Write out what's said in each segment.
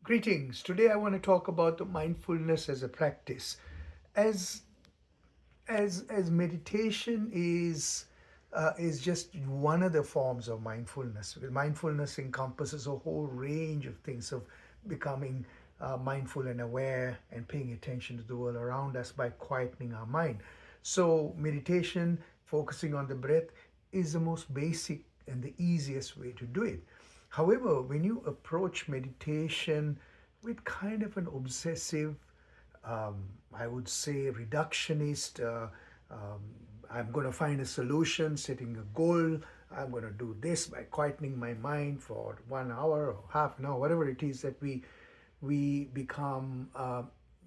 Greetings. Today I want to talk about the mindfulness as a practice. As as meditation is just one of the forms of mindfulness. Mindfulness encompasses a whole range of things of becoming mindful and aware and paying attention to the world around us by quietening our mind. So meditation, focusing on the breath, is the most basic and the easiest way to do it. However, when you approach meditation with kind of an obsessive, I would say, reductionist, um, I'm going to find a solution, setting a goal, I'm going to do this by quietening my mind for 1 hour or half an hour, whatever it is that we become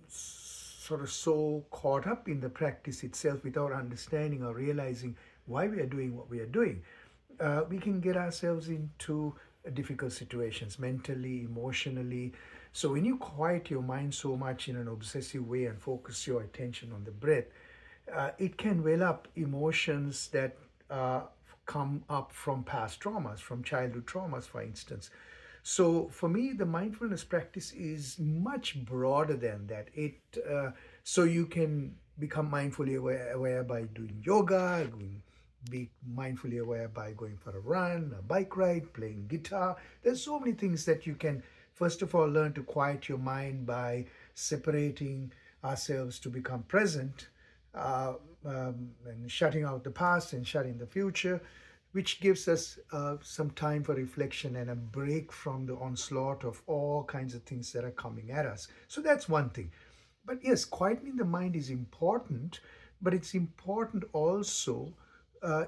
sort of so caught up in the practice itself without understanding or realizing why we are doing what we are doing. We can get ourselves into difficult situations mentally, emotionally. So when you quiet your mind so much in an obsessive way and focus your attention on the breath, it can well up emotions that uh, come up from past traumas, from childhood traumas, for instance. So for me, the mindfulness practice is much broader than that. So you can become mindfully aware by doing yoga, be mindfully aware by going for a run, a bike ride, playing guitar. There's so many things that you can, first of all, learn to quiet your mind by separating ourselves to become present, uh, and shutting out the past and shutting the future, which gives us some time for reflection and a break from the onslaught of all kinds of things that are coming at us. So that's one thing. But yes, quietening the mind is important, but it's important also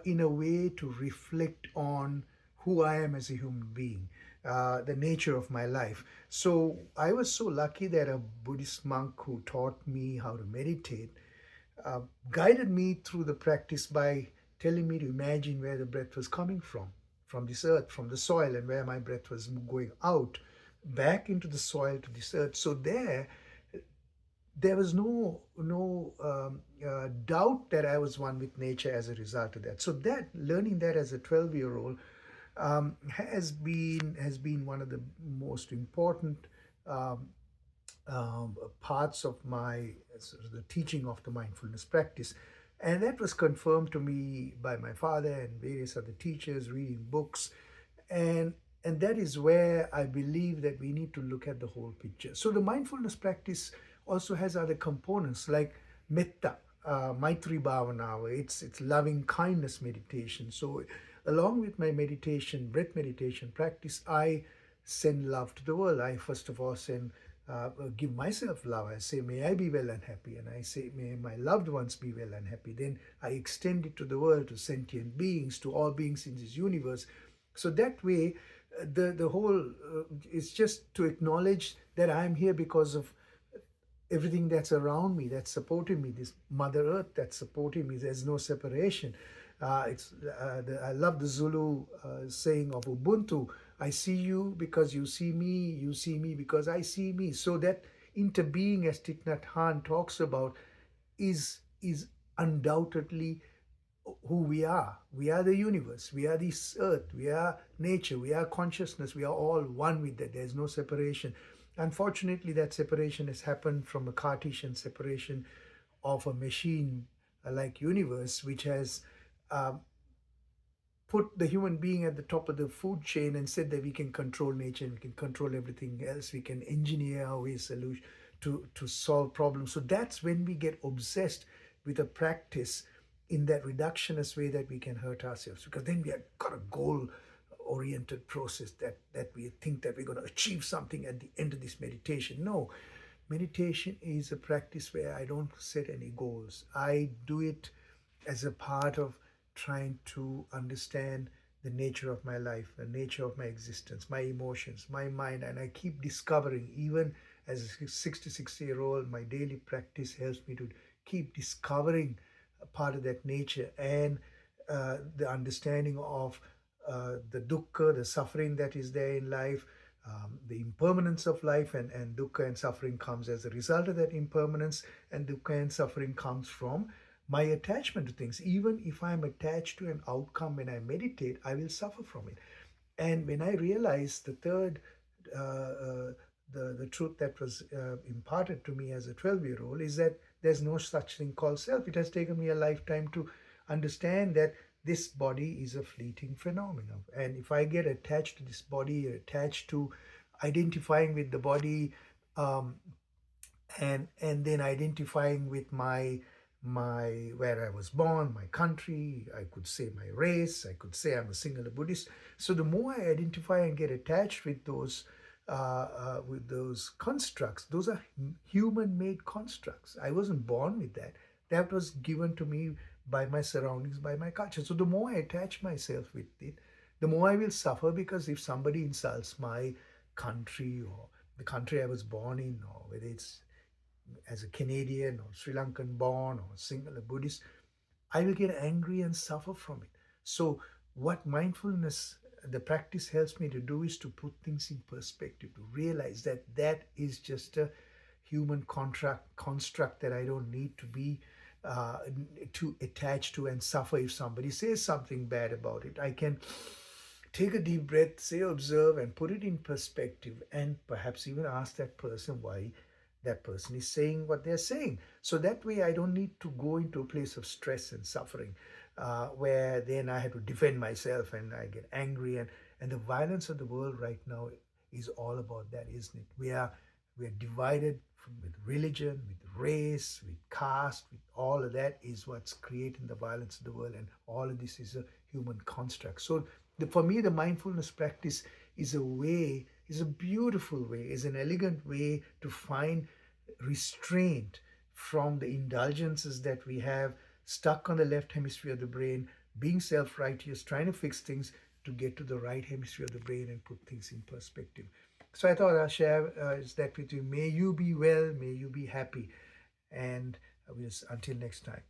in a way to reflect on who I am as a human being, the nature of my life. So I was so lucky that a Buddhist monk who taught me how to meditate uh, guided me through the practice by telling me to imagine where the breath was coming from this earth, from the soil, and where my breath was going out back into the soil to this earth. So there was no doubt that I was one with nature as a result of that. So that learning that as a 12-year-old has been one of the most important um, parts of my sort of the teaching of the mindfulness practice. And that was confirmed to me by my father and various other teachers, reading books. And and that is where I believe that we need to look at the whole picture. So the mindfulness practice also has other components like metta, Maitri Bhavana. It's loving kindness meditation. So along with my meditation, breath meditation practice, I send love to the world. I first of all give myself love. I say, may I be well and happy. And I say, may my loved ones be well and happy. Then I extend it to the world, to sentient beings, to all beings in this universe. So that way, the whole is just to acknowledge that I'm here because of everything that's around me, that's supporting me, this Mother Earth that's supporting me. There's no separation. I love the Zulu saying of Ubuntu. I see you because you see me. You see me because I see me. So that interbeing, as Thich Nhat Hanh talks about, is undoubtedly who we are. We are the universe. We are this earth. We are nature. We are consciousness. We are all one with that. There's no separation. Unfortunately, that separation has happened from a Cartesian separation of a machine like universe, which has um, put the human being at the top of the food chain and said that we can control nature and we can control everything else. We can engineer our way solution to solve problems. So that's when we get obsessed with a practice in that reductionist way that we can hurt ourselves, because then we have got a goal oriented process that we think that we're going to achieve something at the end of this meditation. No, meditation is a practice where I don't set any goals. I do it as a part of trying to understand the nature of my life, the nature of my existence, my emotions, my mind, and I keep discovering, even as a 66-year-old, my daily practice helps me to keep discovering a part of that nature and the understanding of the dukkha, the suffering that is there in life, the impermanence of life, and dukkha and suffering comes as a result of that impermanence, and dukkha and suffering comes from my attachment to things. Even if I'm attached to an outcome when I meditate, I will suffer from it. And when I realize the third, uh, uh, the truth that was imparted to me as a 12-year-old is that there's no such thing called self. It has taken me a lifetime to understand that this body is a fleeting phenomenon. And if I get attached to this body, attached to identifying with the body, um, and then identifying with my where I was born, my country, I could say my race, I could say I'm a singular Buddhist. So the more I identify and get attached with those constructs, those are human-made constructs. I wasn't born with that. That was given to me by my surroundings, by my culture. So the more I attach myself with it, the more I will suffer, because if somebody insults my country or the country I was born in, or whether it's as a Canadian or Sri Lankan born or singular Buddhist, I will get angry and suffer from it. So, what mindfulness, the practice helps me to do is to put things in perspective, to realize that that is just a human construct that I don't need to be uh, too attached to and suffer if somebody says something bad about it. I can take a deep breath, say, observe, and put it in perspective, and perhaps even ask that person why that person is saying what they're saying. So that way, I don't need to go into a place of stress and suffering, where then I have to defend myself and I get angry. And the violence of the world right now is all about that, isn't it? We are divided with religion, with race, with caste, with all of that is what's creating the violence of the world, and all of this is a human construct. So for me, the mindfulness practice is a way, is a beautiful way, is an elegant way to find restraint from the indulgences that we have stuck on the left hemisphere of the brain, being self-righteous, trying to fix things, to get to the right hemisphere of the brain and put things in perspective. So I thought I'll share that with you. May you be well, may you be happy, and until next time.